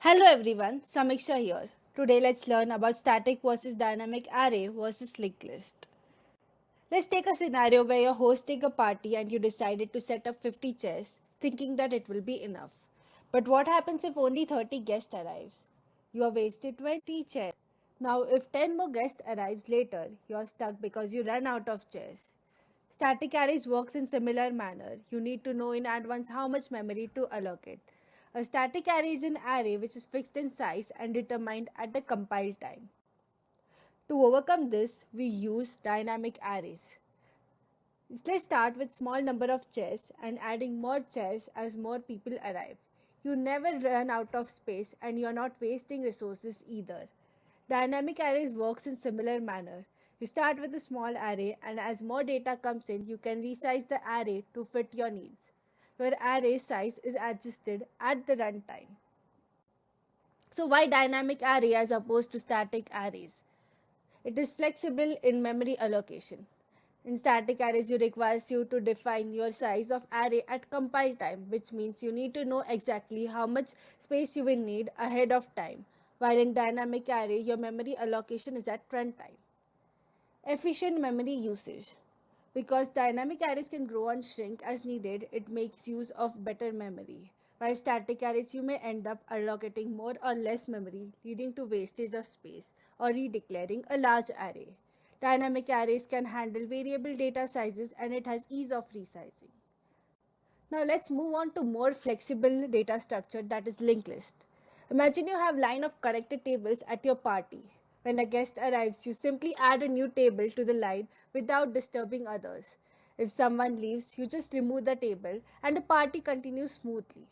Hello everyone, Samiksha here. Today let's learn about static versus dynamic array versus linked list. Let's take a scenario where you're hosting a party and you decided to set up 50 chairs, thinking that it will be enough. But what happens if only 30 guests arrives? You have wasted 20 chairs. Now if 10 more guests arrives later, you're stuck because you ran out of chairs. Static arrays works in similar manner. You need to know in advance how much memory to allocate. A static array is an array which is fixed in size and determined at the compile time. To overcome this, we use dynamic arrays. Let's start with small number of chairs and adding more chairs as more people arrive. You never run out of space and you are not wasting resources either. Dynamic arrays works in similar manner. You start with a small array and as more data comes in, you can resize the array to fit your needs. Your array size is adjusted at the runtime. So why dynamic array as opposed to static arrays? It is flexible in memory allocation. In static arrays, it requires you to define your size of array at compile time, which means you need to know exactly how much space you will need ahead of time. While in dynamic array, your memory allocation is at runtime. Efficient memory usage. Because dynamic arrays can grow and shrink as needed, it makes use of better memory. While static arrays, you may end up allocating more or less memory, leading to wastage of space or redeclaring a large array. Dynamic arrays can handle variable data sizes and it has ease of resizing. Now let's move on to more flexible data structure, that is linked list. Imagine you have line of connected tables at your party. When a guest arrives, you simply add a new table to the line without disturbing others. If someone leaves, you just remove the table and the party continues smoothly.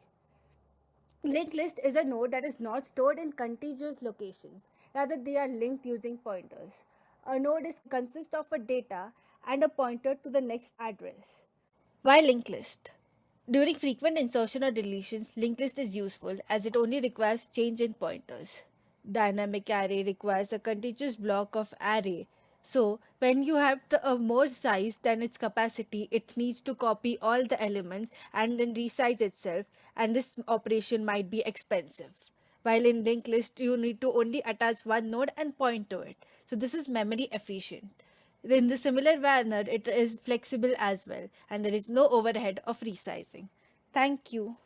Linked list is a node that is not stored in contiguous locations. Rather, they are linked using pointers. A node consists of a data and a pointer to the next address. Why linked list? During frequent insertion or deletions, linked list is useful as it only requires change in pointers. Dynamic array requires a contiguous block of array. So, when you have a more size than its capacity, it needs to copy all the elements and then resize itself, and this operation might be expensive. While in linked list, you need to only attach one node and point to it. So, this is memory efficient. In the similar manner, it is flexible as well, and there is no overhead of resizing. Thank you.